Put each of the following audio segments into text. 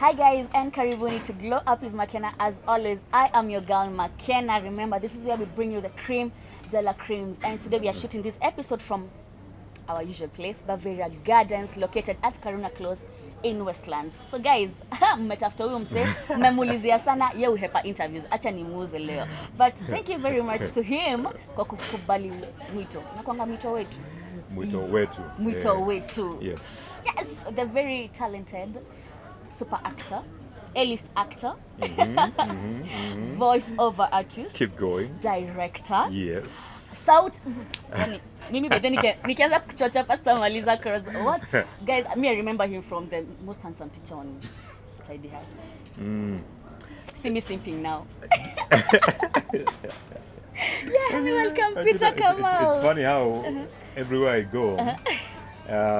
Hi guys, and karibuni to Glow Up with Makena. As always, I am your girl Makena. Remember, this is where we bring you the cream de la creams. And today we are shooting this episode from our usual place, Bavaria Gardens, located at Karuna Close in Westlands. So guys, mmetafuta huyu mse, mmemulizia sana ye uhepa interviews. Acha nimuuze leo. But thank you very much to him kwa kukubali mwito. Nakwanga mwito wetu. Mwito wetu. Yes. Yes, the very talented super actor, A-list actor, voice over artist, Keep going. director, Yes. South. Mimi but then nikianza kuchocha pasta maliza cause what guys, me I remember him from the most handsome teacher on Tahidi. See me simping now. Yeah, welcome Peter Kamau. It's funny how everywhere I go,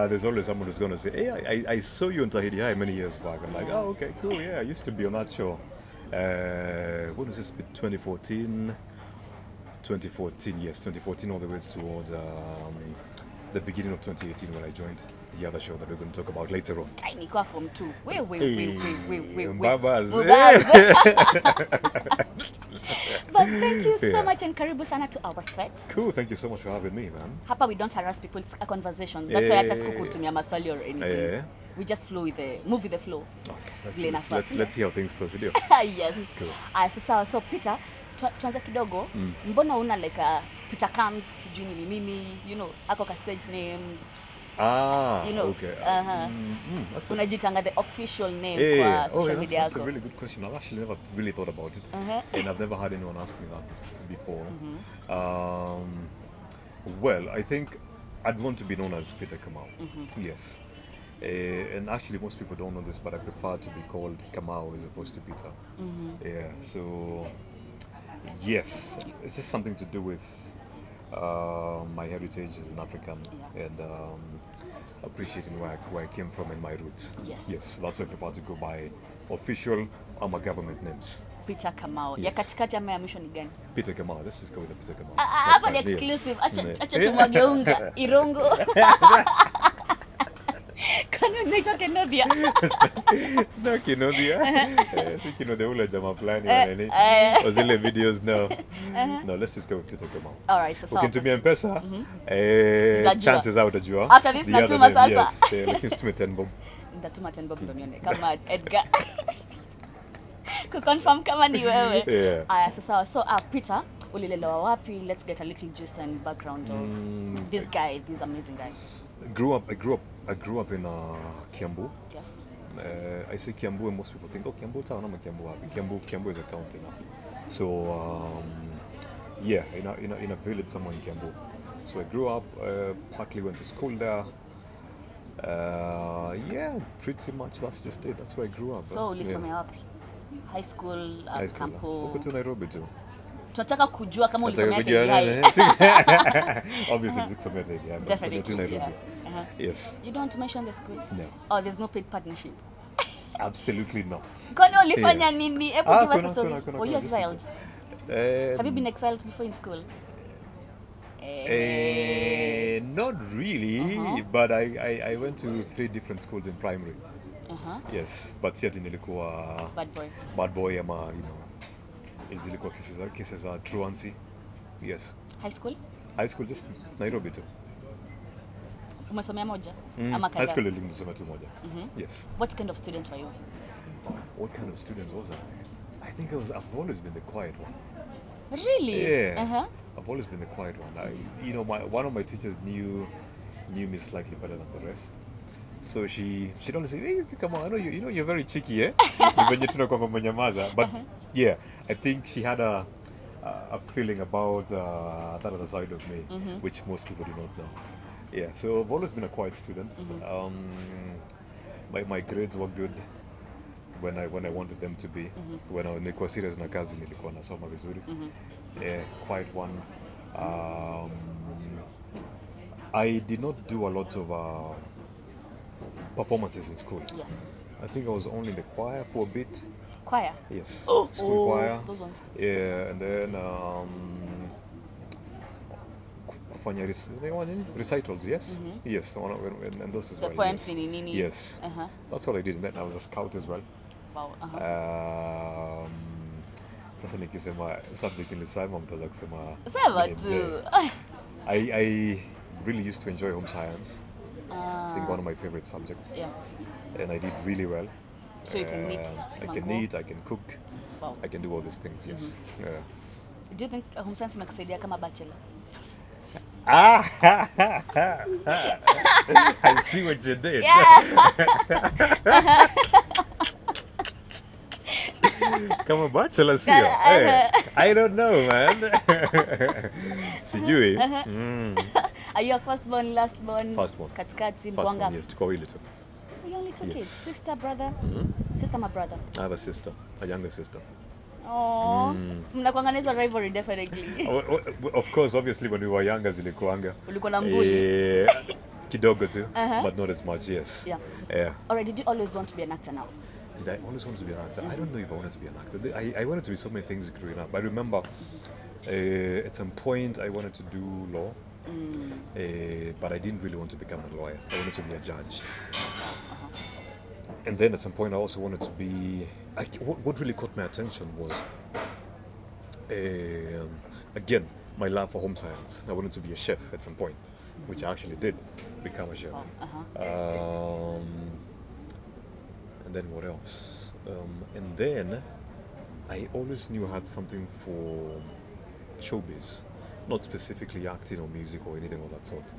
there's always someone who's going to say, hey, I saw you on Tahidi High many years back. I'm like, oh, okay, cool, yeah, I used to be on that show. What was this, 2014? 2014, yes, 2014 all the way towards the beginning of 2018 when I joined the other show that we're going to talk about later on. I nikuwa from 2. Wait. Babas. But thank you so much and karibu sana to our set. Cool, thank you so much for having me, man. Hapa we don't harass people, it's a conversation. That's why hata sikukutumia maswali or anything. We just move with the flow. Okay, let's see how things proceed. Yes. Cool. So Peter, tuanze kidogo. Mbona una like a Peter Comes, sijui ni mimi, you know, ako ka stage name. You know, okay. Unajitanga the official name kwa social media yako. That's a really good question. I've actually never really thought about it. And I've never had anyone ask me that before. Well, I think I'd want to be known as Peter Kamau. Yes. And actually most people don't know this, but I prefer to be called Kamau as opposed to Peter. Yeah, so yes, it's just something to do with my heritage as an African and appreciating where I came from and my roots. Yes, that's why I prefer to go by official or government names. Peter Kamau. Ya katikati ama ya mwisho ni gani? Peter Kamau. Let's just go with the Peter Kamau. Hapa ni exclusive. Acha tumwage unga. Irungu. Kano naitwa Kenodia. It's not Kenodia. I think you know the ule jama plani or zile videos no. No, let's just go with Peter Kamau. All right, so ukitumia M-Pesa chances out utajua. After this natuma sasa. Yes, lakini situme 10 bob. Nitatuma 10 bob ndo nione kama Edgar. Confirm kama ni wewe. Yeah. So Peter, ulilelewa wapi? Let's get a little gist and background of this amazing guy. I grew up in Kiambu. Yes. I say Kiambu and most people think, oh, Kiambu town, I'm a Kiambu happy. Kiambu is a county now. So yeah, in a village somewhere in Kiambu. So I grew up, partly went to school there. Yeah, pretty much that's just it. That's where I grew up. So ulisomea wapi? High school, campo. Uko tu Nairobi tu. Tunataka kujua kama ulisomea Tahidi. Obviously sikusomea Tahidi. Definitely tu Nairobi. Yes. You don't mention the school? No. Oh, there's no paid partnership? Absolutely not. Kwani ulifanya nini? Hebu give us a story. Were you exiled? Have you been exiled before in school? Not really, but I went to 3 different schools in primary. Yes, but si ati nilikuwa bad boy ama, you know, zilikuwa cases za truancy. Yes. High school just Nairobi tu. Umesomea moja ama kadhaa? High school nilisoma tu moja. Yes. What kind of student were you? What kind of student was I? I think I've always been the quiet one. Really? Yeah. I've always been the quiet one. You know, one of my teachers knew me slightly better than the rest. So she don't say, hey, come on, I know you're very cheeky, eh? But yeah, I think she had a feeling about that other side of me, which most people do not know. Yeah, so I've always been a quiet student. My grades were good when I wanted them to be. When I nilikuwa serious na kazi nilikuwa nasoma vizuri. Quiet one. I did not do a lot of performances in school. Yes. I think I was only in the choir for a bit. Choir? Yes. School choir. Those ones. Yeah, and then recitals, yes? Yes, and those as well. The poems, yes. Yes. That's all I did. And then I was a scout as well. Wow. Sasa nikisema subject nilisema mtaanza kusema Sema mimi ni tu. mzee. I really used to enjoy home science. I think one of my favorite subjects. Yeah. And I did really well. So you can knit. I can knit, I can cook, Wow. I can do all these things, yes. Yeah. Do you think home science imekusaidia kama bachelor? I see what you did. Yeah. Kama bachelor sio? Hey, I don't know, man. Sijui. Are you a firstborn, lastborn? Firstborn. Katikati, First mkwanga? one, yes, tuko wawili tu. You only two Yes. kids. Sister, brother? Sister, my brother. I have a sister, a younger sister. Oh, mnakuanga na hizo rivalry definitely. Of course, obviously when we were younger zilikuanga. Ulikuwa na mbuli. Kidogo tu, but not as much, yes. Yeah. Yeah. Alright, did you always want to be an actor now? Did I always want to be an actor? I don't know if I wanted to be an actor. I wanted to be so many things growing up. I remember at some point I wanted to do law, but I didn't really want to become a lawyer. I wanted to be a judge. And then at some point I also wanted to be... what really caught my attention was, again, my love for home science. I wanted to be a chef at some point, which I actually did become a chef. And then what else? And then I always knew I had something for showbiz, not specifically acting or music or anything of that sort.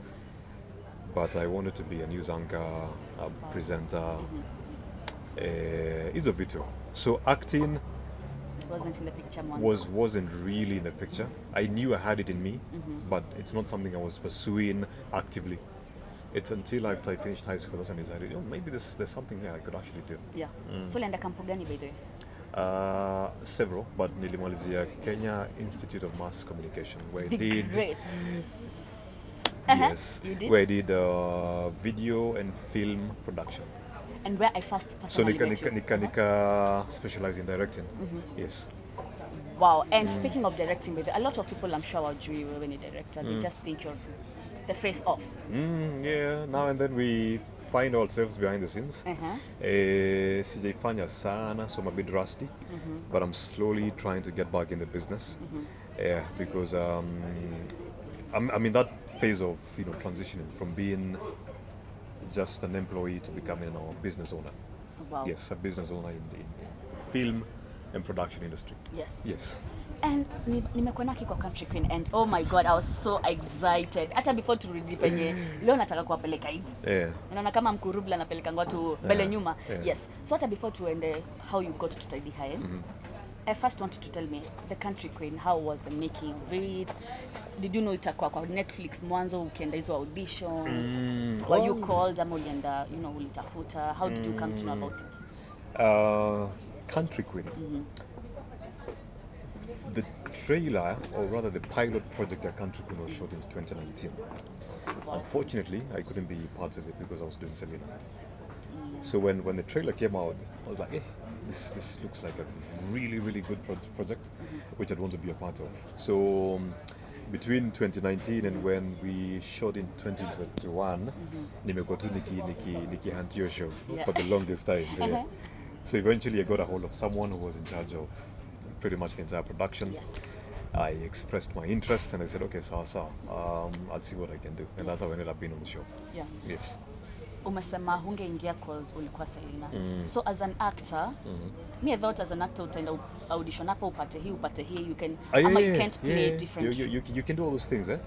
But I wanted to be a news anchor, a presenter, hizo vitu. So acting Wasn't in the picture wasn't really in the picture. I knew I had it in me, but it's not something I was pursuing actively. It's until after I finished high school and decided, maybe there's something here I could actually do. Yeah. So ulienda kampo gani by the way? Several, but nilimalizia Kenya Institute of Mass Communication, where I The did greats. yes, You did? where I did video and film production. And where I first So personally met you. nika specialize in directing. Yes. Wow. And speaking of directing, by the way, a lot of people I'm sure will you when you're director. They just think you're the face off. Yeah, now and then we find ourselves behind the scenes. Sijaifanya sana, so I'm a bit rusty, but I'm slowly trying to get back in the business. Yeah, because I'm in that phase of transitioning from being just an employee to becoming a business owner. Wow. Yes, a business owner in the film and production industry. Yes. Yes. And nimekuonaki kwa Country Queen and oh my god, I was so excited. Hata before turudi penye leo nataka kuwapeleka hivi. Yeah. Unaona kama mkurubla anapeleka watu mbele nyuma. Yeah. Yes. So hata before tuende how you got to Tahidi High. I first wanted to tell me the Country Queen, how was the making of it? Did you know itakuwa kwa Netflix mwanzo ukienda hizo auditions? Were you called ama ulienda, ulitafuta? How did you come to know about it? Country Queen. The trailer, or rather the pilot project at Country Queen was shot in 2019. Wow. Unfortunately, I couldn't be part of it because I was doing Selena. So when the trailer came out, I was like, this looks like a really, really good project, which I'd want to be a part of. So between 2019 and when we shot in 2021, nimekuwa tu niki your show for the longest time. Yeah. So eventually I got a hold of someone who was in charge of pretty much the entire production. Yes. I expressed my interest and I said, okay, so I'll see what I can do. And that's how I ended up being on the show. Yeah. Yes. Umesema hungeingia cause ulikuwa Selena. So as an actor, me I thought as an actor utaenda audition hapo upate hii, you can you can't play different. You can do all those things, eh?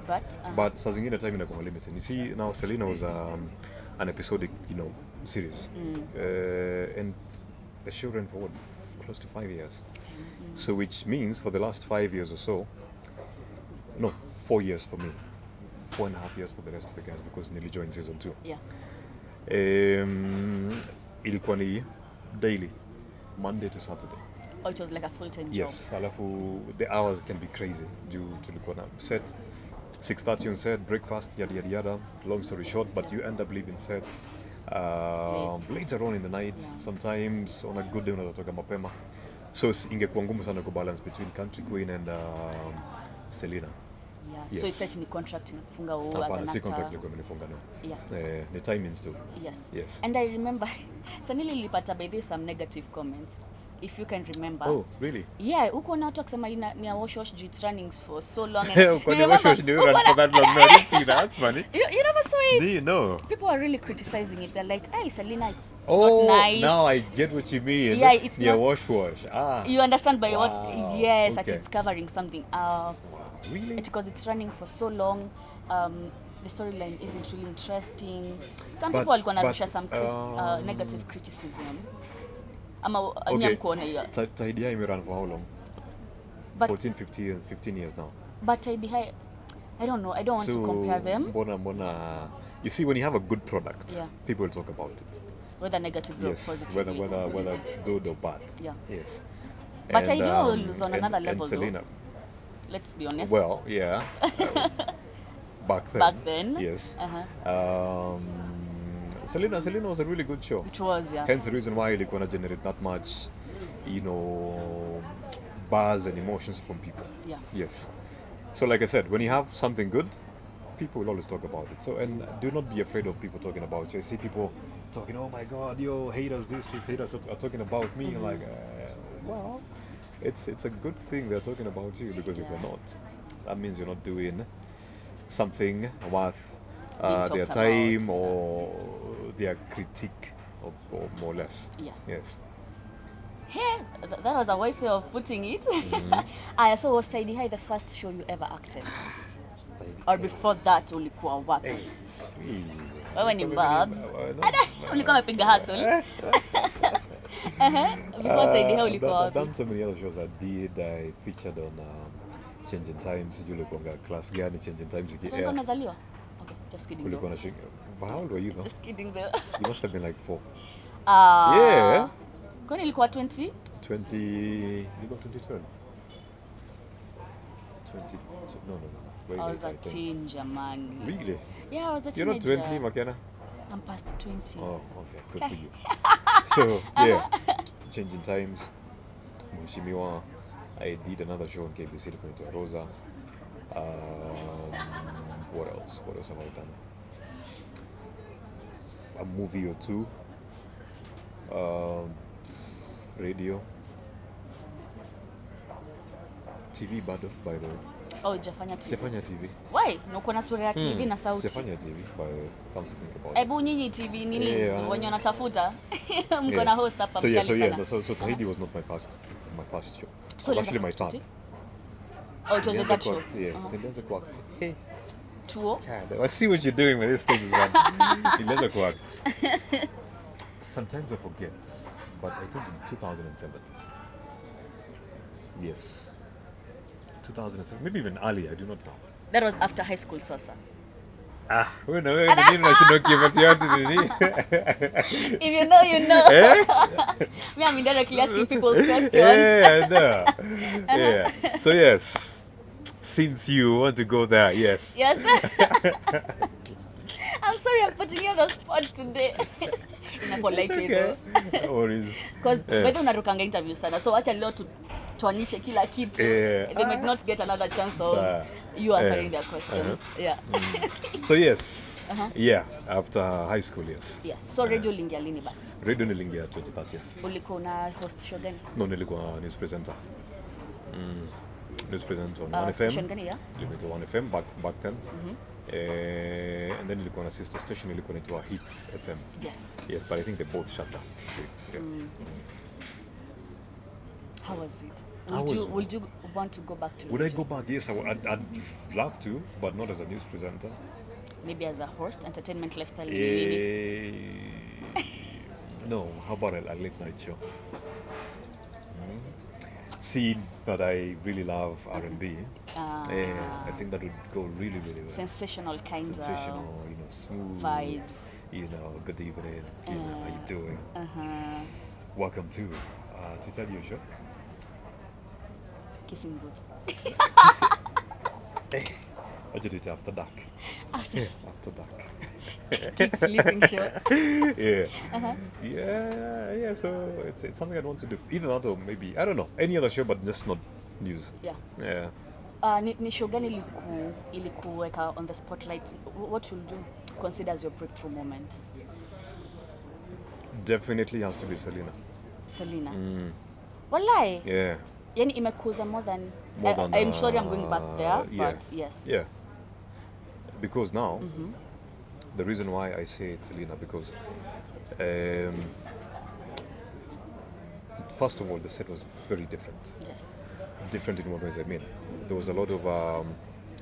But saa zingine time inakuwa limited. You see, now Selena was an episodic, series. And the show ran for close to 5 years. So which means for the last 5 years or so, no, 4 years for me, 4.5 years for the rest of the guys because nearly joined season 2. Yeah. Ilikuwa ni daily, Monday to Saturday. Oh, it was like a full-time job. Yes, alafu the hours can be crazy. Tulikuwa na set 6:30 on set, breakfast, yada. Long story short, but you end up leaving set later on in the night. Yeah. Sometimes on a good day unatoka mapema. So ingekuwa ngumu sana kubalance between Country Queen and Selena. Yeah. Yes. So it's set in the contract in Funga as Hapana, an si actor. contract ilikuwa imenifunga, no. Yeah. Ni timings too. Yes. Yes. And I remember Sanili nilipata by this some negative comments. If you can remember. Oh, really? Yeah, uko na watu wakisema ni a wash juu it's running for so long. Uko ni wash do you run for that long? No, I didn't see that. That's funny. You never saw it? Do you know? People are really criticizing it. They're like, hey, Selena, it's Oh, not nice. now I get what you mean. Yeah, it's yeah, not- wash. Ah. You understand by what? Wow, Yes, okay. that it's covering something. Really? Because it's running for so long. The storyline isn't really interesting. Some But- people walikuwa narusha but, some negative criticism. Ama Okay. nyam kuona hiyo. Tahidi imerun for how long? But 14, 15 years now. but I don't know. I don't want to compare them. Mbona, you see, when you have a good product, Yeah. people will talk about it. Whether negative or Yes, positive. whether it's good or bad. Yeah. Yes. But Tahidi was on another level, and though. Selena, Let's be honest. well, yeah. Back then. Back then. Yes. Uh-huh. Selena was a really good show. It was, yeah. Hence the reason why ilikuwa na generate that much, buzz and emotions from people. Yeah. Yes. So like I said, when you have something good, people will always talk about it. So, and do not be afraid of people talking about you. I see people talking, oh my God, haters, these people, haters are talking about me. Like, well, it's a good thing they're talking about you, because if Yeah. you're not, that means you're not doing something worth Being their talked time about. or their critique, or more or less. Yes. Yes. Hey, that was a wise way of putting it. So was Tahidi High the first show you ever acted? Or before that ulikuwa wapi? Wewe ni Babs. Ulikuwa umepiga hustle. Before Tahidi High ulikuwa I've wapi? done so many other shows. I featured on Changing Times. Sijui ulikuwa class gani Changing Times Ulikuwa umezaliwa? Okay, just kidding. Ulikuwa though. but how old were you though? Just kidding though. You must have been like 4. Yeah. Kwani ilikuwa 20? 20. You got 2012. 20. No. Very I was late, a think. teen, jamani. Really? Yeah, I was a You're not teenager. 20, Makena? I'm past 20. Oh, okay. Good for you. So, yeah. Changing Times. Mheshimiwa. I did another show on KBC to Rosa. What else? What else have I done? A movie or two. Radio. TV bado, by the way. Oh, hujafanya TV. Sijafanya TV. Why? Na uko na sura ya TV na sauti. Sijafanya TV, by the way. Come to think about it. Hebu nyinyi TV nini Yeah. wenye wanatafuta? Mko na host hapa So mkali yeah, sana. so Tahidi was not my first show. So It was ulianza actually my kuact third. it? Oh, it was your third show. Yes, nilianza kuact. Hey, Tuo. God, I see what you're doing with these things, man. Nilianza kuact. Sometimes I forget, but I think in 2007. Yes. 2007, maybe even earlier, I do not know. That was after high school sasa. Wewe na wewe nini unashindwa kipatia watu nini? If you know, you know. Me, I'm indirectly asking people's questions. Yeah, I know. Yeah. So yes, since you want to go there, yes. Yes. I'm sorry I'm putting you on the spot today. In a polite way though. No worries. Because whether unarukanga interview sana. So acha leo tuonyeshe kila kitu. Yeah. They might not get another chance of you answering their questions. Yeah. So yes. Yeah, after high school, yes. Yes. So radio uliingia lini basi? Radio niliingia 2013. Ulikuwa una host show gani? No, nilikuwa news presenter. News presenter on 1FM. Station gani ya? Nilikuwa 1FM back then. And then nilikuwa na sister station ilikuwa inaitwa Hits FM. Yes. Yes, but I think they both shut down. Yeah. How was it? Would you want to go back to Would I radio? go back? Yes, I'd love to, but not as a news presenter. Maybe as a host, entertainment lifestyle. No, how about a late night show? Seeing that I really love R&B, I think that would go really, really well. Sensational kinds Sensational, smooth vibes. Good evening. How you doing? Welcome to tell you show. Kissing booth. I did it after dark. After dark. Kids sleeping show. Yeah. Yeah. So it's something I want to do. Either that or maybe I don't know any other show, but just not news. Yeah. Yeah. Ni show gani ilikuweka on the spotlight? What will you consider as your breakthrough moment? Definitely has to be Selena. Selena. Wallahi. Yeah. Yani imekuza more than I'm sorry I'm going back there, but yes. Yeah. Because now, the reason why I say it's Selena, because first of all, the set was very different. Yes. Different in what ways I mean. There was a lot of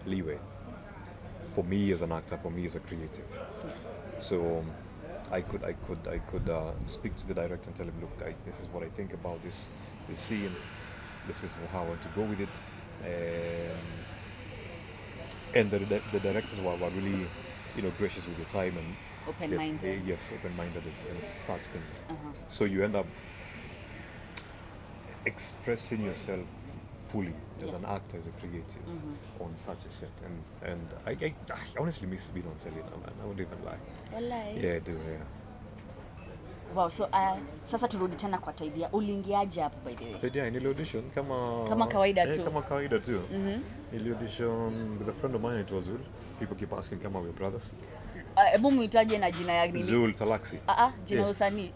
leeway for me as an actor, for me as a creative. Yes. So I could speak to the director and tell him, look, this is what I think about this scene. This is how I want to go with it. And the directors were really, gracious with your time and Open-minded. Yes, open-minded and such things. So you end up expressing yourself fully as an actor, as a creative, on such a set. And I honestly miss being on Selena, man. I wouldn't even lie. Wallahi. Yeah, I do, yeah. Wow, so sasa turudi tena kwa Tahidi. Uliingiaje hapo by the way? Tahidi, nili audition kama kawaida tu. Kama kawaida tu. Nili audition with a friend of mine, it was Zul. People keep asking kama we're brothers. Hebu muitaje na jina ya nini? Zul Talaxi. Jina usanii.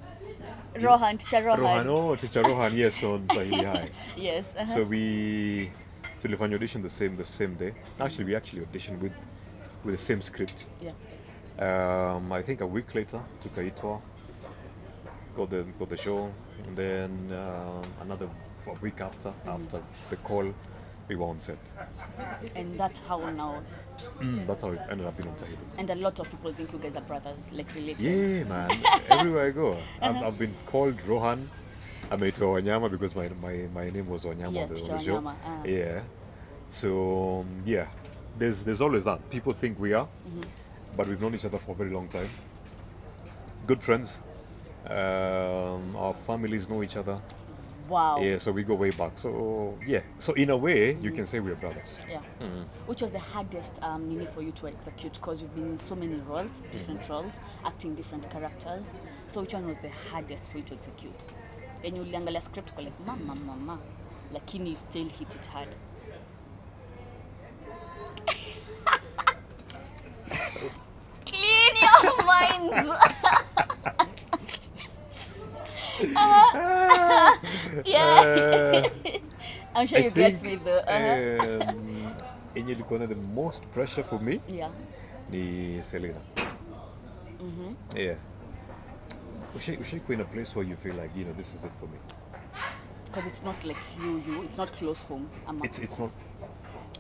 Rohan, Teacher Rohan. Teacher Rohan, yes, on Tahidi High. Yes. So we tulifanya audition the same day. Actually, we auditioned with the same script. Yeah. I think a week later, tukaitwa, got the show, and then another week after the call, we were on set. And that's how now. That's how it ended up being on Tahidi. And a lot of people think you guys are brothers, like related. Yeah, man. Everywhere I go, I've been called Rohan. I made Wanyama because my name was Wanyama on the show. Yeah. So yeah, there's always that. People think we are, but we've known each other for a very long time. Good friends. Our families know each other. Wow. Yeah, so we go way back. So yeah, so in a way, you can say we're brothers. Yeah. Which was the hardest Nini for you to execute? Because you've been in so many roles, different roles, acting different characters. So which one was the hardest for you to execute? And you uliangalia script kwa like mama, lakini you still hit it hard. Clean your minds. Yeah. I'm sure you get me though. Yenye ilikuwa na the most pressure for me ni Selena. Yeah. Ushaikuwa in a place where you feel like, this is it for me. Because it's not like you, it's not close home. It's not.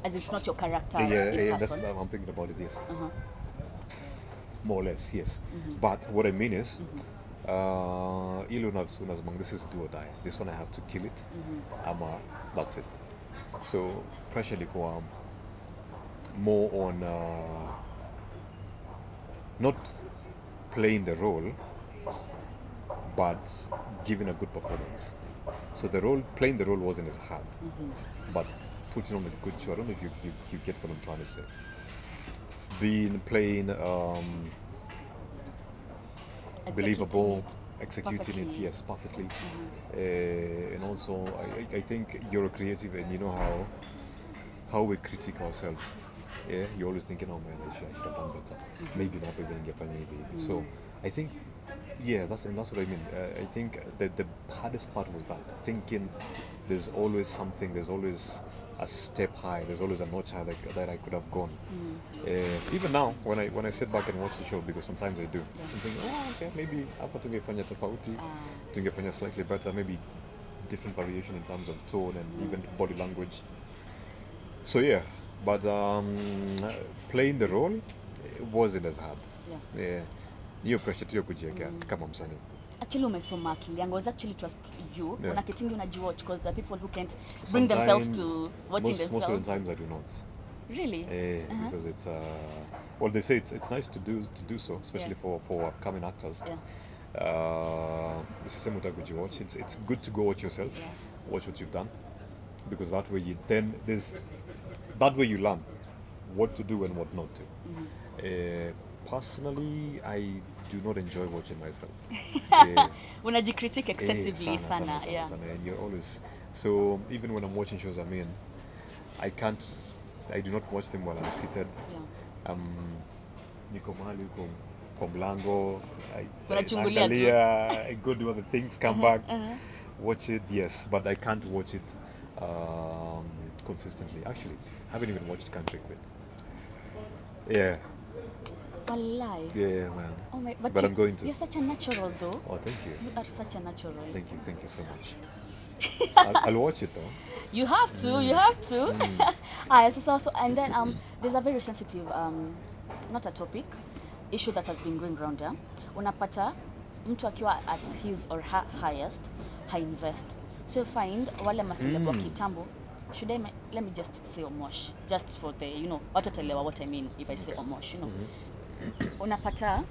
As it's not your character. Yeah, that's I'm thinking about it, yes. More or less, yes. But what I mean is, this is do or die. This one I have to kill it. That's it. So pressure ilikuwa more on not playing the role, but giving a good performance. So playing the role wasn't as hard, but putting on a good show. I don't know if you get what I'm trying to say. Playing believable, executing it, yes, perfectly. And also, I think you're a creative, and you know how we critique ourselves. Yeah, you're always thinking, oh man, I should have done better. Maybe not, maybe. So I think, yeah, that's what I mean. I think that the hardest part was that, thinking there's always something, there's always a step high, there's always a notch high that I could have gone. Even now, when I sit back and watch the show, because sometimes I do, I'm thinking, okay, maybe hapa tungefanya tofauti, tungefanya slightly better, maybe different variation in terms of tone and even body language. So yeah, but playing the role wasn't as hard. Yeah. Hiyo pressure tu ya kujiwekea kama msanii. Actually umesoma akili yangu. I was actually to ask you, kuna kitingi unajiwatch, because there are people who can't bring themselves to watching themselves. Most of the times I do not. Really? Because it's well, they say it's nice to do so, especially for upcoming actors. It's good to go watch yourself, watch what you've done, because that way you learn what to do and what not to. Personally, I do not enjoy watching myself. Unajicritique excessively sana. And you're always, so even when I'm watching shows I can't I do not watch them while I'm seated. Yeah. Niko mahali huko kwa mlango, Unachungulia tu. naangalia, I go do other things, come back, watch it, yes, but I can't watch it consistently. Actually, I haven't even watched Country Queen. Yeah, Wallahi. yeah, man. Oh my, But I'm going to. You're such a natural though. Oh, thank you. You are such a natural. Thank you so much. I'll watch it though. You have to, you have to. So, and then there's a very sensitive, not a topic, issue that has been going around there. Unapata mtu akiwa at his or her highest, high invest. So find wale maselebo wa kitambo. Should I let me just say Omosh, just for the, you know, watu wataelewa what I mean if I say Omosh, you know. Unapata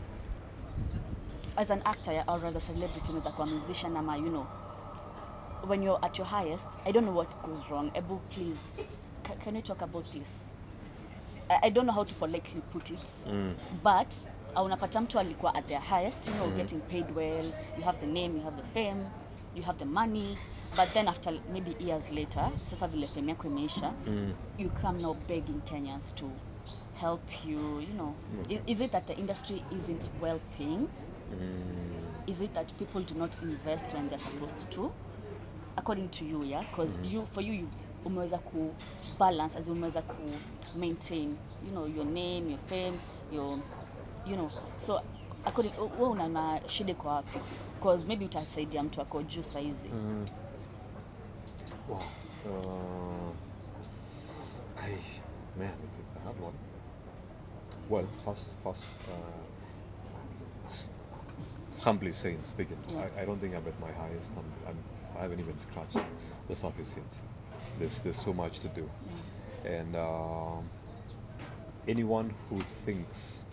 as an actor or as a celebrity, unaweza kuwa musician ama, you know, when you're at your highest, I don't know what goes wrong. Ebu, please, can you talk about this? I don't know how to politely put it, but unapata mtu alikuwa at their highest, you know, getting paid well, you have the name, you have the fame, you have the money, but then after maybe years later, sasa vile fame yako imeisha, you come now begging Kenyans to help you, you know. Is it that the industry isn't well paying? Is it that people do not invest when they're supposed to? According to you, yeah? Because for you, umeweza ku balance, as umeweza ku maintain, you know, your name, your fame, your, you know. So, according, wewe una shida kwa wapi? Because maybe utasaidia mtu ako juu saizi. Wow. Man, it's a hard one. Well, first, humbly speaking, Yeah. I don't think I'm at my highest. I haven't even scratched the surface yet. There's so much to do, and anyone who thinks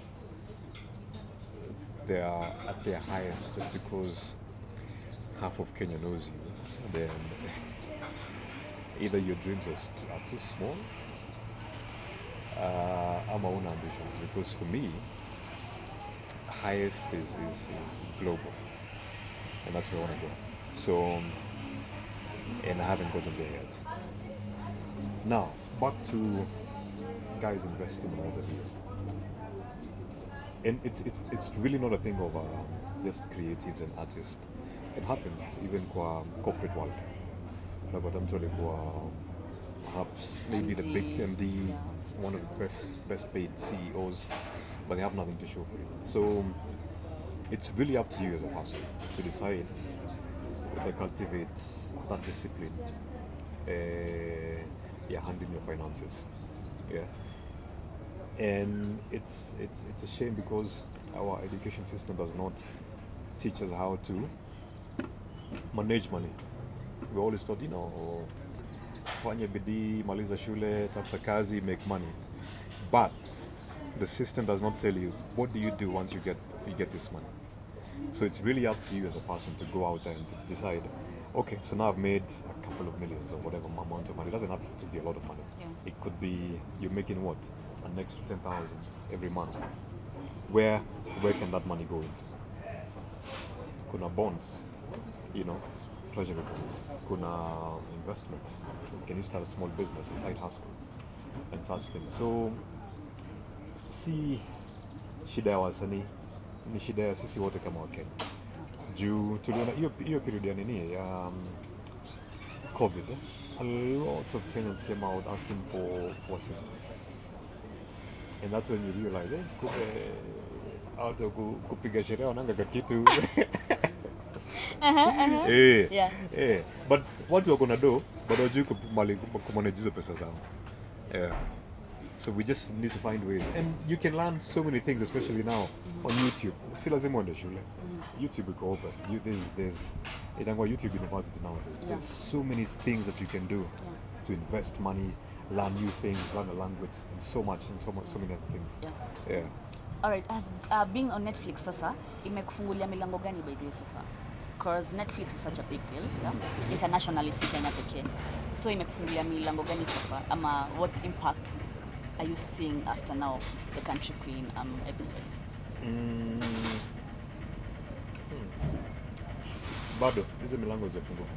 they are at their highest just because half of Kenya knows you, then either your dreams are too small, or my own ambitions. Because for me, highest is global, and that's where I want to go. So, and I haven't gotten there yet. Now, back to guys investing more than you. And it's really not a thing of just creatives and artists. It happens even kwa corporate world. But I'm trying to perhaps maybe the big MD, one of the best paid CEOs, but they have nothing to show for it. So it's really up to you as a person to decide to cultivate that discipline. Handling your finances. Yeah. And it's a shame because our education system does not teach us how to manage money. We always thought, you know, fanya bidii, maliza shule, tafuta kazi, make money. But the system does not tell you what do you do once you get this money. So it's really up to you as a person to go out there and to decide, okay, so now I've made a couple of millions or whatever amount of money. It doesn't have to be a lot of money. Yeah. It could be you're making what? An extra 10,000 every month. Where can that money go into? Kuna bonds, you know, treasury bonds. Kuna investments. Can you start a small business, a side hustle, and such things? So, si shida ya wasanii ni shida ya sisi wote kama Wakenya. Juu tuliona hiyo period ya nini ya COVID, a lot of Kenyans came out asking for assistance. And that's when you realize, kupiga sherehe wananga kakitu. Yeah. But watu wako na do, but hawajui kumanage hizo pesa zao. Yeah. So we just need to find ways. And you can learn so many things, especially now on YouTube. Si lazima uende shule. YouTube iko open. There's itangwa YouTube University nowadays. Yeah. There's so many things that you can do to invest money, learn new things, learn a language, and so many other things. Yeah. Alright, as being on Netflix sasa, imekufungulia milango gani by the way so far? Because Netflix is such a big deal, yeah? Internationally si Kenya pekee. So imekufungulia milango gani so far? Ama what impacts are you seeing after now the Country Queen episodes? Bado hizo milango zitafunguka.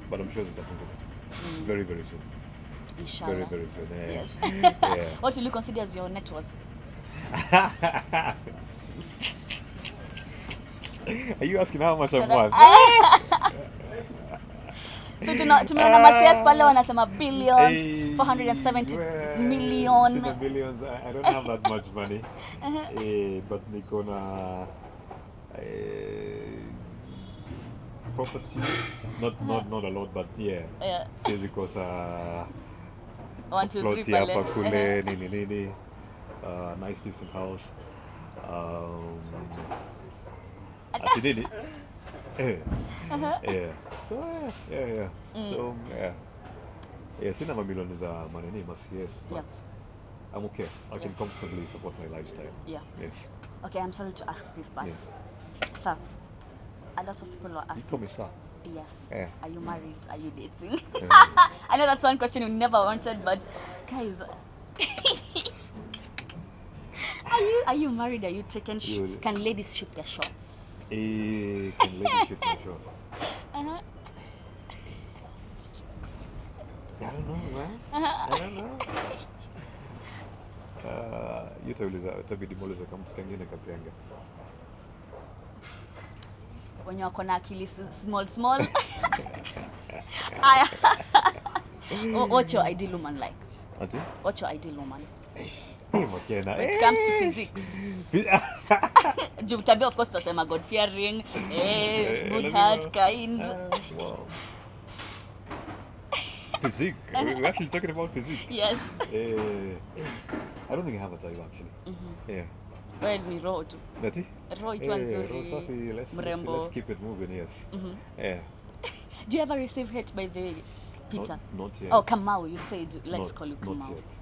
But I'm sure zitafunguka very very soon. Inshallah. Very, very soon. Yeah. Yes. Yeah. What will you consider as your net worth? Are you asking how much I'm worth? So tumeona masias pale wanasema billions, Hey, 470 well, million. see the billions. I don't have that much money. But niko na property. Not a lot, but yeah. Yeah. Siwezi kosa 1, 2, 3 ploti pale. hapa kule nini. Nice decent house. Ati nini? Yeah. So yeah. So yeah. Sina mamilioni za manini yes, but I'm okay. I can comfortably support my lifestyle. Yeah. Yes. Okay, I'm sorry to ask this, but Yes. sir, a lot of people are You asking. call me sir. Yes. Yeah. Are you married? Are you dating? I know that's one question you never wanted, but guys, are you married? Are you taken? Can ladies shoot their shots? Can ladies shoot my shot? I don't know, man. I don't know. Utabidi muulize kama mtu kengine kapianga. Wenye wako na akili small. Aya. What's your ideal woman like? Ati? What's your ideal woman? Makena. When it comes to physics. Tabia, of course, tutasema God fearing, good heart, kind. Wow. Physique. We're actually talking about physique. Yes. I don't think I have a type actually. Yeah. Well, ni roho tu. Nati? Roho ikiwa nzuri. Roho safi. Let's keep it moving, yes. Yeah. Do you ever receive hate by the Peter? Not yet. Oh, Kamau, you said, let's call you Not Kamau. yet.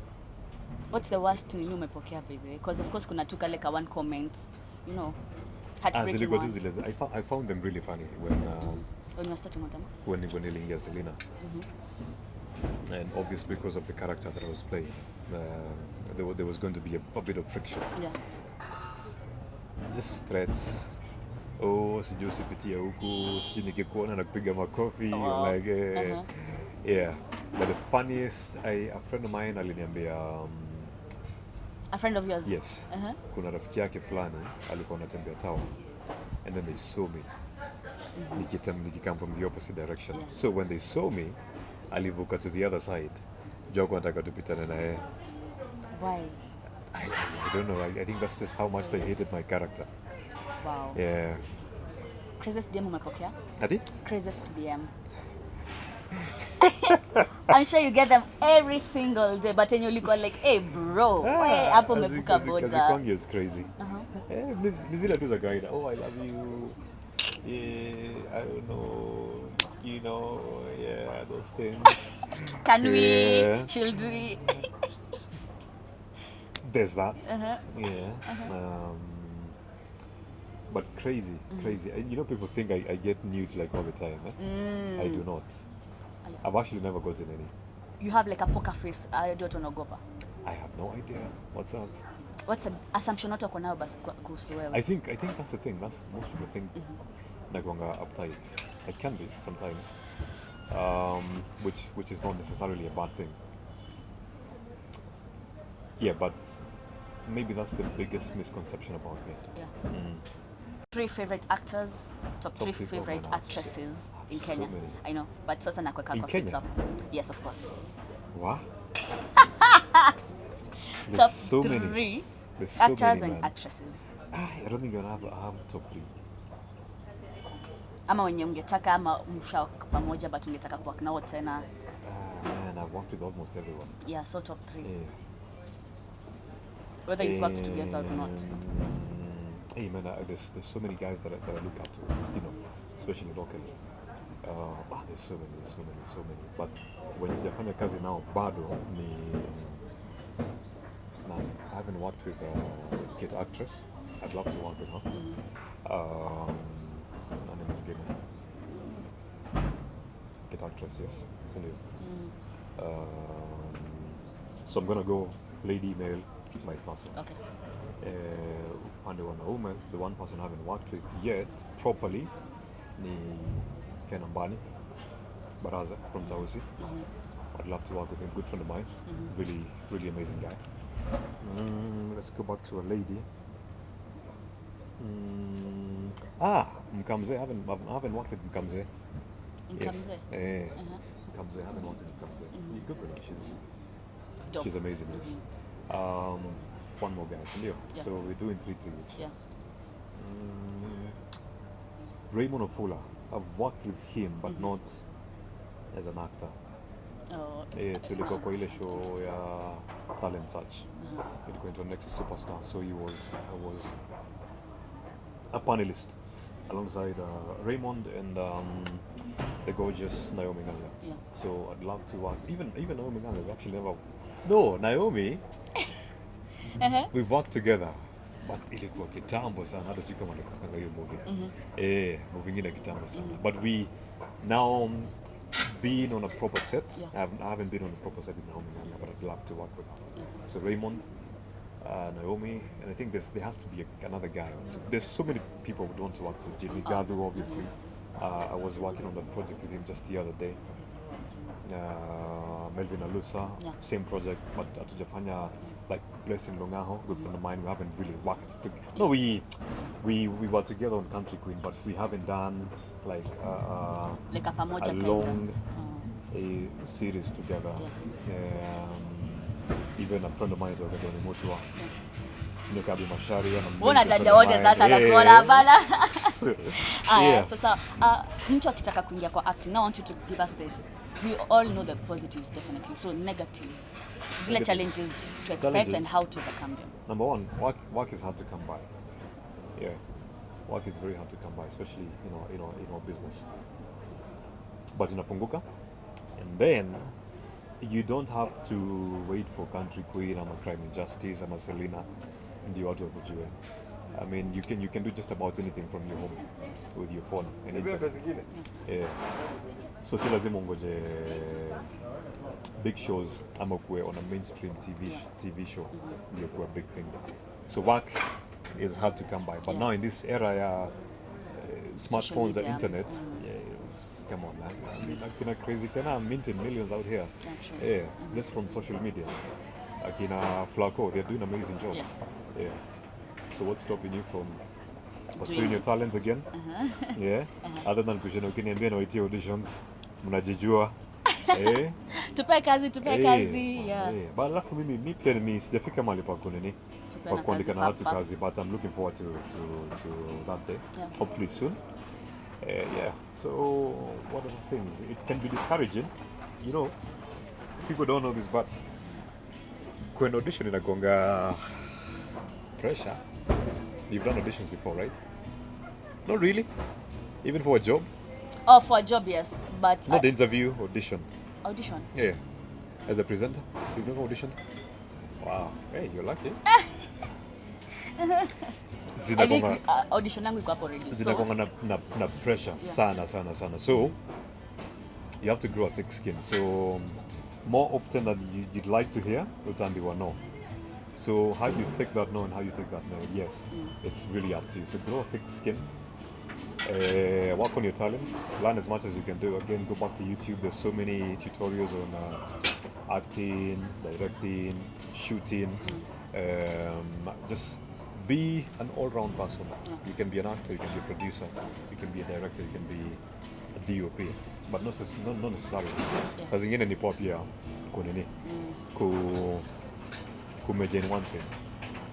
What's the worst nini umepokea by the way? Because of course kuna tu kale ka one comment, you know, heartbreaking one. I found them really funny when you were starting on them. when niliingia Selena. And obviously because of the character that I was playing, there was going to be a bit of friction. Yeah. Just threats. Sijui usipitie huku, sijui nikikuona na kupiga makofi. Wow. Like, yeah. But the funniest, a friend of mine aliniambia, A friend of yours? yes. Kuna rafiki yake fulani alikuwa anatembea town, and then they saw me. Nikikam from the opposite direction. Yeah. So when they saw me, alivuka to the other side. Jogo anataka tupitane na yeye. Why? I don't know. I think that's just how much they hated my character. Wow. Yeah. Craziest DM umepokea? Ati? Craziest DM. I'm sure you get them every single day, but then you'll go like, hey bro, hapo umevuka boda. Kazi kwangu is crazy. Ni zile tu za kawaida. Oh, I love you. Yeah, I don't know. You know, yeah, those things. Can we? Yeah. Should we? There's that. Yeah. But crazy. You know, people think I get nudes like all the time. I do not. I've actually never gotten any. You have like a poker face. I don't know. I have no idea. What's up? What's an assumption not wako nayo basi kuhusu wewe? I think that's the thing. That's most people think nakwanga uptight. I can be sometimes, which is not necessarily a bad thing. Yeah, but maybe that's the biggest misconception about me. Yeah. 3 favorite actors, top 3 favorite actresses in Kenya. So many. I know, but sasa nakweka In kwa Kenya? fix up. Yes, of course. What? There's Top so 3 many. There's so actors many, and man. actresses. I don't think I have top 3. Ama wenye ungetaka ama msha pamoja but ungetaka kuwa nao tena. Man, I've worked with almost everyone. Yeah, so top 3. Yeah. Whether you've worked together or not. Hey man, there's so many guys that I look up to, you know, especially locally. There's so many. But when sijafanya kazi nao bado ni man, I haven't worked with a kid actress. I'd love to work with her. Nani mwingine? Kid actress, yes. So I'm gonna go lady, male, vice versa. Okay. Upande wa wanaume, the one person I haven't worked with yet properly ni Ken Ambani Baraza from Tausi. I'd love to work with him. Good friend of mine. Really, really amazing guy. Let's go back to a lady. Mkamze. I haven't worked with Mkamze. Yes. Mkamze. I haven't worked with Mkamze. Good girl. Dope. She's amazing. Yes. One more guy. Yeah. So we're doing 3 each. Yeah. Raymond Ofula. I've worked with him, but not as an actor. Oh. Tulikuwa kwa ile show ya Talent Search. Ilikuwa into Next Superstar. So I was a panelist alongside Raymond and the gorgeous Naomi Nganga. Yeah. So I'd love to work. Even Naomi Nganga, we actually never. No, Naomi. We've worked together. But ilikuwa kitambo sana, hata sijui kama nakutanga hiyo movie. Movie ingine kitambo sana. But we now being on a proper set. Yeah. I haven't been on a proper set with Naomi Nganga, but I'd love to work with her. So Raymond, Naomi, and I think there has to be another guy. There's so many people who want to work with. Jimmy Gadu, obviously. I was working on that project with him just the other day. Melvin Alusa, same project, but hatujafanya like Blessing Longaho, good friend of mine. We haven't really worked together. No, we were together on Country Queen, but we haven't done like a long series together. Even a friend of mine is already on Motua. Nikabi Mashari and unataja wote sasa nakuona bana. Sasa mtu akitaka kuingia kwa acting, now I want you to give us we all know the positives definitely, so negatives, zile challenges to expect and how to overcome them. Number one, work is hard to come by. Yeah, work is very hard to come by, especially in our business. But inafunguka, and then you don't have to wait for Country Queen, I'm a Crime and Justice, I'm a Selena, ndio watu wakujue. I mean, you can do just about anything from your home with your phone and internet. Yeah. So si lazima ungoje big shows ama kuwe on a mainstream TV show ndio kuwa big thing. So work is hard to come by, but now in this era ya smartphones and internet, come on man. I mean, akina crazy kana minting millions out here. Yeah, just from social media. Akina Flaco, they're doing amazing jobs. Yes. Yeah. So what's stopping you from pursuing your talents again? Yeah. Other than kushina ukiniambia na waitia auditions, mnajijua. Tupe kazi. Yeah. But alafu mimi pia ni sijafika mahali pa kunini. Kwa kuandika na watu kazi, but I'm looking forward to that day. Yeah. Hopefully soon. Yeah. So what are the things? It can be discouraging. People don't know this, but when audition inagonga pressure. You've done auditions before, right? Not really. Even for a job? Oh, for a job, yes, but not the interview, audition. Audition? Yeah. As a presenter, you've never auditioned? Wow. Hey, you're lucky. I think audition yangu iko hapo already. Zinagonga na pressure sana. So you have to grow a thick skin. So more often than you'd like to hear, utambiwa no. So how you take that no and how you take that no, yes, it's really up to you. So grow a thick skin, work on your talents, learn as much as you can do. Again, go back to YouTube. There's so many tutorials on acting, directing, shooting. Just be an all-round person. You can be an actor, you can be a producer, you can be a director, you can be a DOP, but not necessarily. Saa zingine ni poa pia kunini major in one thing.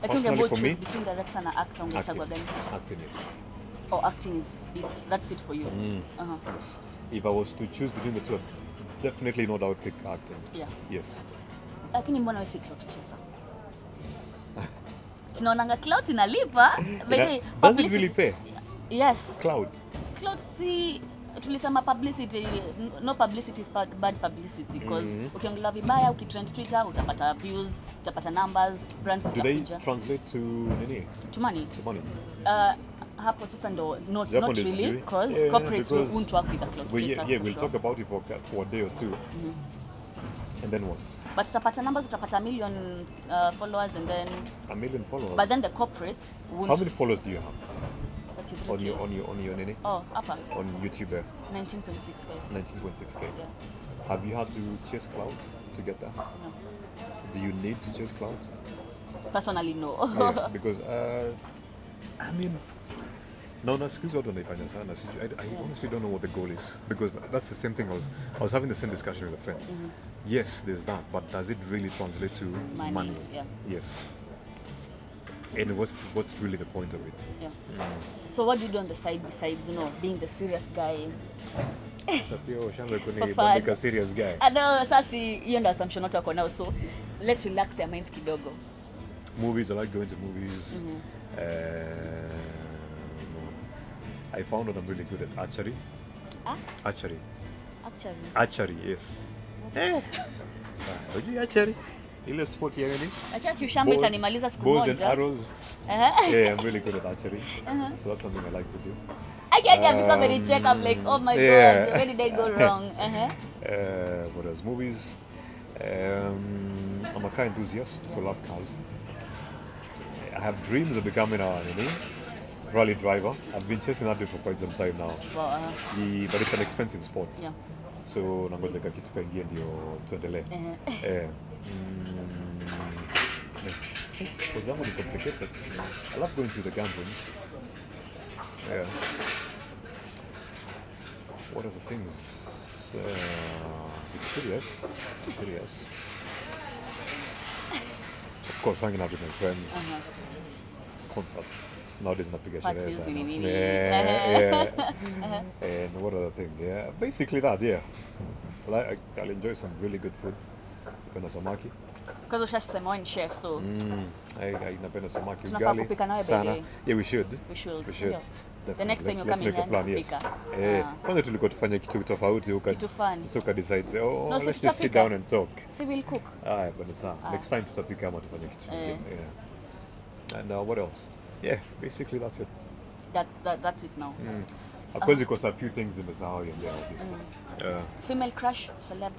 I think about choose between director and actor. Acting is. Oh, acting is that's it for you. Yes. If I was to choose between the two, definitely no doubt pick acting. Yeah. Yes. Lakini mbona wewe si clout chaser? Tunaonanga clout inalipa. Does it really pay? Yes. Clout si tulisema publicity, no publicity is bad publicity, because ukiongelea vibaya, ukitrend Twitter utapata views, utapata numbers, brands zitakuja. Do they translate to nini? To money. Hapo sasa ndo not really, because corporates won't work with a clout chaser. Yeah, we'll talk about it for a day or two. And then what? But utapata numbers, utapata million followers, and then a million followers. But then the corporates won't. How many followers do you have? On your nini? Oh, hapa. On YouTube. 19.6k. 19.6k. Yeah. Have you had to chase clout to get there? No. Do you need to chase clout? Personally, no. Yeah, because I mean, no, skills watu wanaifanya sana. I honestly don't know what the goal is, because that's the same thing. I was having the same discussion with a friend. Yes, there's that, but does it really translate to money? Yeah. Yes. And what's really the point of it? Yeah. So what do you do on the side besides, being the serious guy? Sasa pia ushaanza For fun. kunibandika serious guy. I know, sasa hiyo ndo assumption watu wako nao, so let's relax their minds kidogo. Movies, I like going to movies. I found that I'm really good at archery. Ah? Archery. Actually. Archery, yes. Unajua archery? Ile sport ya nini? Acha kiushamba itanimaliza siku Bows moja. and arrows. Yeah, I'm really good at archery. So that's something I like to do. I can't become very check. I'm like, oh my yeah. god, where did I go wrong? What else? Movies. I'm a car enthusiast, so I love cars. I have dreams of becoming a rally driver. I've been chasing that dream for quite some time now. Well, But it's an expensive sport. yeah. So nangoja kitu kaingie ndio tuendelee. Sports zangu ni complicated. I love going to the gatherings. Yeah. What are the things? It's serious. Of course, hanging out with my friends. Concerts. Nowadays napiga sherehe Parties, sana. nini. Yeah. And what other thing? Yeah, basically that. Yeah. I'll enjoy some really good food. Napenda samaki. Because ushasema wewe ni chef, so Napenda samaki tunafaa ugali kupika nawe sana. baby. Yeah, we should. We should. Definitely. The next time you Let's come in make a here, plan, yes. pika. Kwanza tulikuwa tufanye kitu tofauti huko. Kitu fun. Sasa ukadecide, No, let's just sit tutapika. down and talk. Si will cook. But it's next time tutapika ama tufanye kitu kingine. Yeah. And what else? Yeah, basically that's it. That's it now. Of course, because a few things nimesahau in there, obviously. Female crush, celeb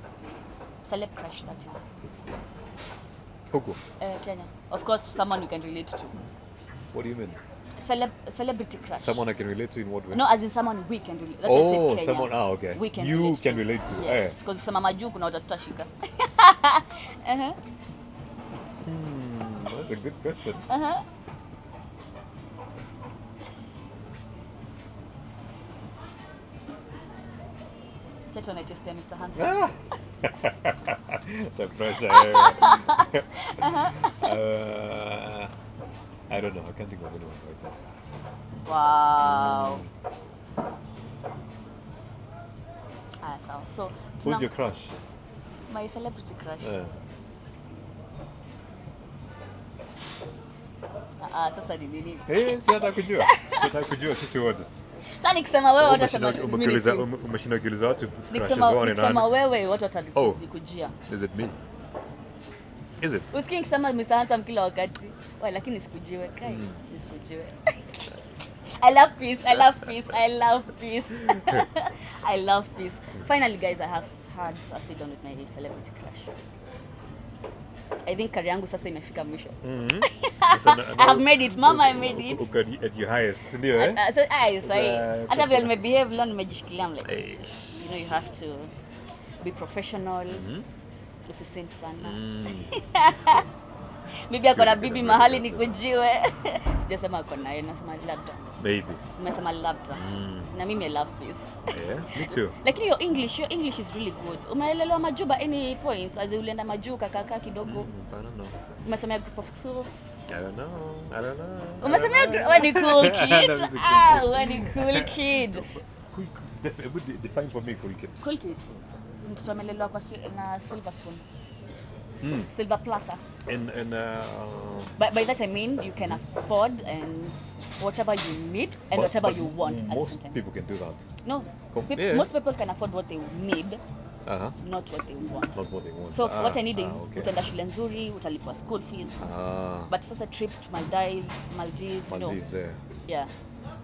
crush, that is. Huku. Kenya. Of course, someone you can relate to. What do you mean? Celebrity crush. Someone I can relate to in what way? No, as in someone we can relate. That's why I said Kenya. Someone. Okay. We can you relate can to. relate to. Yes, because kusema majuu kuna watu tutashika. That's a good question. Cheto na test Mr. Handsome. The pressure. I don't know. I can't think of anyone like that. Wow. Sawa. So, Who's your crush? my celebrity crush. Sasa ni nini? Si hata kujua. Hata kujua sisi wote. Sasa nikisema wewe watasema Umeshinda ukiuliza watu crushes nikisema wao ni nani? wewe watu watakujia. Is it me? Is it? Usikie nikisema Mr. Handsome kila wakati. Wai lakini sikujiwe kai. Nisikujiwe. I love peace. I love peace. Finally guys, I have had a sit down with my celebrity crush. I think career yangu sasa imefika mwisho. I have made it, mama, I made it. At your highest, ndio eh? Hata vile nimebehave leo nimejishikilia, I'm like, you have to be professional. Usisimp sana. Bibi ako na bibi mahali nikujiwe. Sijasema ako naye, nasema labda. Maybe. Nimesema labda. Na mimi I love this. Yeah, me too. Lakini your English is really good. Umeelewa majuba any point as ulienda majuu kaka kidogo? I don't know. Umesomea group of schools? I don't know. Umesomea when you cool kid? When you cool kid. Define for me cool kid. Cool kid. Mtoto amelelewa kwa na silver spoon. Silver platter. By that I mean you can afford and whatever you need and whatever you want. Most people can do that. No, most people can afford what they need, not what they want. Not what they want. So what I need is utaenda shule nzuri, utalipwa school fees. But sasa trips to Maldives, Maldives, yeah.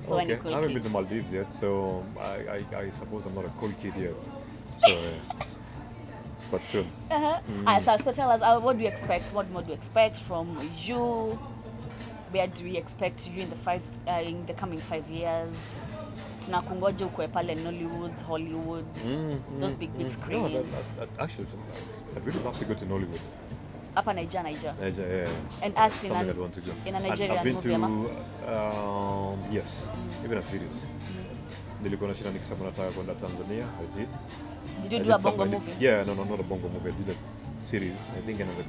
So okay. cool I haven't kid. been to Maldives yet, so I suppose I'm not a cool kid yet. So, but soon. So tell us, what do you expect? What more do you expect from you? Where do we expect you in the coming 5 years? tunakungoja ukwe pale Nollywood, Hollywood, those big screens. No, actually, I'd really love to go to Nollywood. Hapa Nigeria. Yeah. And act Something I'd want to go. in a Nigerian I've been movie, to, yes, even a series. Nilikuwa na shida nikisema nataka kwenda Tanzania. I did. Did you do a bongo movie? Yeah, no, not a bongo movie. I did a series. I think it was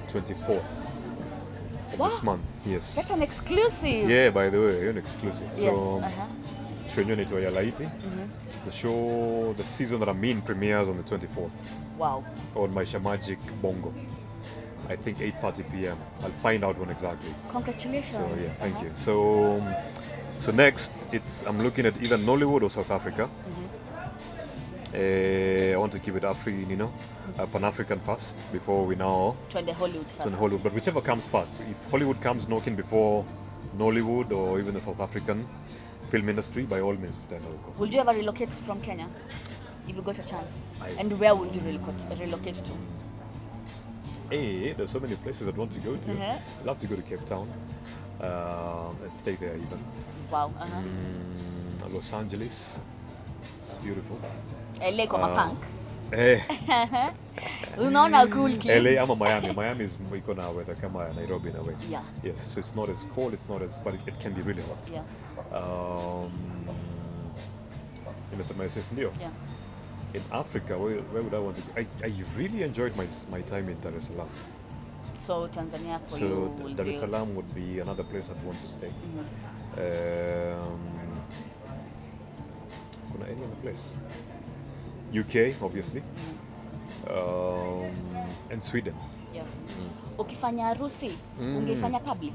24th of this month. Yes. That's an exclusive. Yeah, by the way, an exclusive. Yes. So, show you to Yalaiti. The season that I'm in premieres on the 24th. Wow. On Maisha Magic Bongo. I think 8:30 p.m. I'll find out when exactly. Congratulations. So yeah, thank you. So next, I'm looking at either Nollywood or South Africa. I want to keep it Pan-African first before we now to the Hollywood. But whichever comes first. If Hollywood comes knocking before Nollywood or even the South African film industry, by all means, then I'll go. Would you ever relocate from Kenya if you got a chance? And where would you relocate to? Hey, there's so many places I'd want to go to. I'd love to go to Cape Town and stay there even. Wow. Los Angeles. It's beautiful. LA kama punk. Eh. Unaona cool kids. LA ama Miami. Miami is iko na weather kama Nairobi na way. Yeah. Yes, so it's not as cold, but it can be really hot. Yeah. Nimesema sisi ndio. Yeah. In Africa, where would I want to go? I really enjoyed my time in Dar es Salaam. So Tanzania for you. So Dar es Salaam would be another place I'd want to stay. Any other place? UK, obviously. And Sweden. Yeah. Ukifanya harusi, ungeifanya public?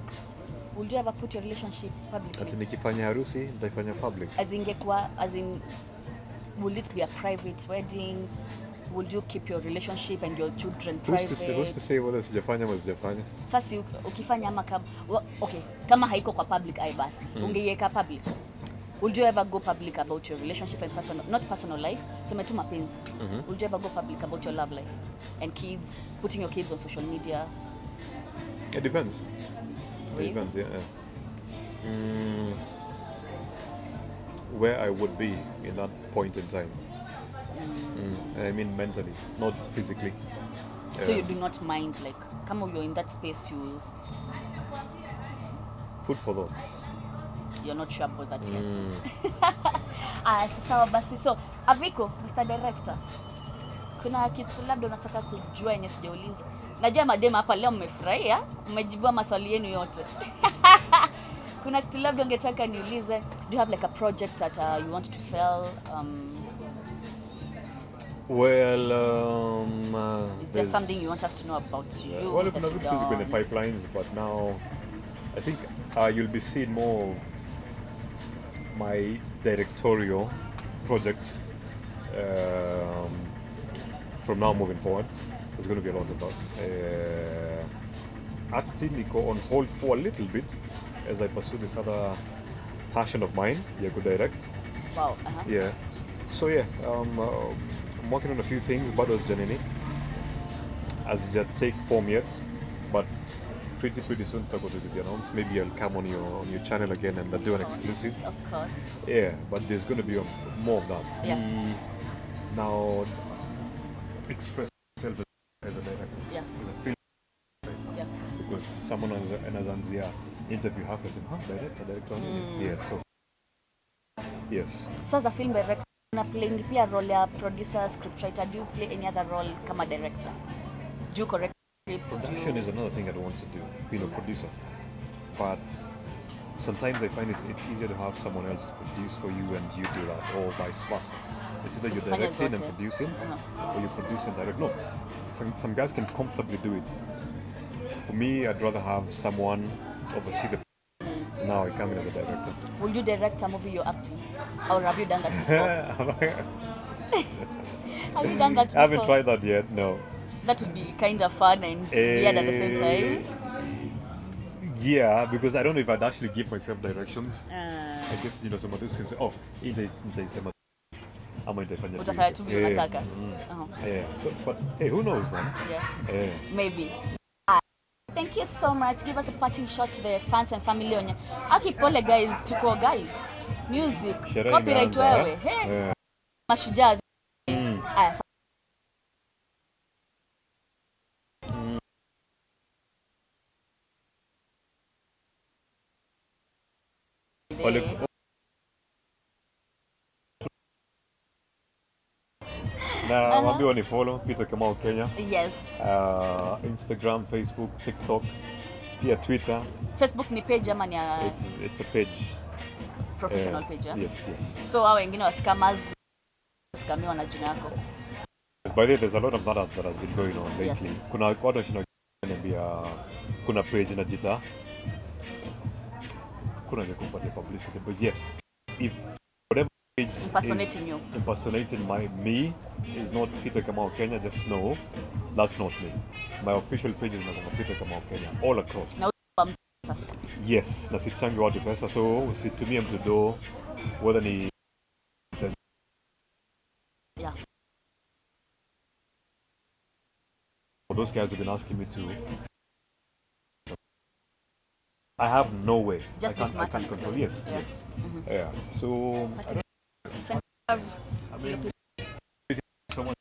Would you ever put your relationship public? Ati nikifanya harusi, nitaifanya public. As in, will it be a private wedding? Would you keep your relationship and your children private? Who's to say whether sijafanya ama sijafanya? Sasa ukifanya okay, kama haiko kwa public ai basi, ungeiweka public. Would you ever go public about your relationship and not personal life? Sema tu mapenzi. Would you ever go public about your love life and kids, putting your kids on social media? It depends. Really? It depends, yeah. Where I would be in that point in time. I mean mentally, not physically. So you do not mind, like, come on, you're in that space, food for thought. You're not sure about that yet. Sawa basi. So, Aviko, Mr. Director, kuna kitu labda unataka kujua yenye sijauliza? Najua madema hapa leo mmefurahia, mmejibua maswali yenu yote. Kuna kitu labda ungetaka niulize? Do you have like a project that you want to sell? Well, is there something you want us to know about you? Well, kuna vitu ziko in the pipelines, but now I think you'll be seeing more of my directorial projects from now moving forward. There's going to be a lot of that. Acting on hold for a little bit as I pursue this other passion of mine, could direct. Wow. Yeah. So yeah, I'm working on a few things, but as Janini, as it take form yet, but pretty soon to announce. Maybe I'll come on your channel again and do an exclusive. Of course. Yeah, but there's going to be more of that. Yeah. Now express yourself as a director. Yeah. As a film. Yeah. Because someone in a Zanzia interview half said, director. Yeah. So yes. So as a film director, you're playing a role as producer, scriptwriter. Do you play any other role as a director? Do you correct scripts? Production is another thing I don't want to do, being a producer. But sometimes I find it's easier to have someone else produce for you and you do that, or vice versa. It's either you're directing and producing, or you produce and direct. No, some guys can comfortably do it. For me, I'd rather have someone oversee the. Now I come in as a director. Will you direct a movie you're acting, or have you done that before? Have you done that before? I haven't tried that yet. No. That would be kind of fun and weird at the same time. Yeah, because I don't know if I'd actually give myself directions. I guess some of those things. Oh, Utafanya tu vile unataka. Yeah. So, but hey, who knows, man? Yeah. Maybe. Thank you so much. Give us a parting shot to the fans and family on. Aki pole guys, tuko guys. Music. Sherehe Copyright imeanza, wewe. Hey. Mashujaa. Aya, Wale- na waambiwa ni follow Peter Kamau Kenya. yes. Instagram, Facebook, TikTok, pia Twitter. Facebook ni page ama ni It's a page. professional page. Yes. So hao wengine wa scammers skamiwa na jina yako. By the way, there's a lot of that has been going on lately. Yes. Kuna watu wananiambia kuna page na jita. Kuna ni kupatia publicity, but yes, if whatever page impersonating me is not Peter Kamau Kenya, just know that's not me. My official page is not Peter Kamau Kenya all across. Na Yes, na sichangi watu pesa, so usitumie mtudo whether ni yeah. Those guys have been asking me to. I have no way. Just I can't control. Yes. Yeah. So I mean, someone.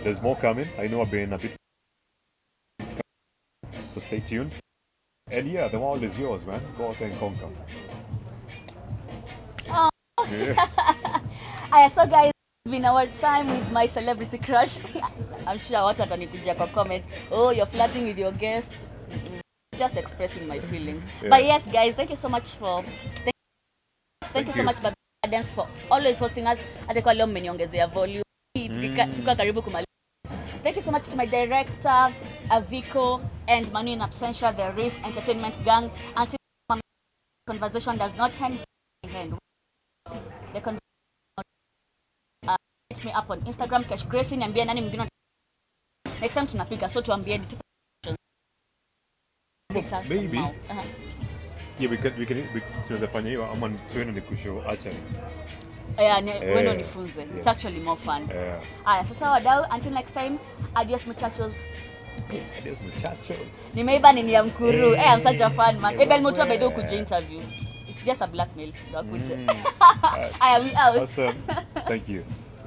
There's more coming. I know I've been a bit. So stay tuned. And yeah, the world is yours, man. Go out and conquer. Oh. Yeah. So guys, it's been our time with my celebrity crush. I'm sure watu watanikuja kwa comments. Oh, you're flirting with your guest. Just expressing my feelings. Yeah. But yes, guys, thank you so much for thank you so much Baby Dance for always hosting us. Hata kwa leo mmeniongezea volume. Tuka karibu kumaliza. Thank you so much to my director, Aviko, and Manu in absentia, the Risk Entertainment Gang. Until the conversation does not end. The conversation hit me up on Instagram, Cash Gracie, niambie nani mwingine next time tunapiga, so tuambieni tu. Maybe. Yeah, we can tunafanya hiyo ama tuende ni kushow acha. Wendo nifunze. It's actually more fun. Aya, sasa wadau, until next time, adios muchachos. Peace. Adios muchachos. Nimeiba nini ya mkuru. I'm such a fan man. Ebel Mutua bedo kuja interview. It's just a blackmail. Aya, we out. Awesome. Thank you.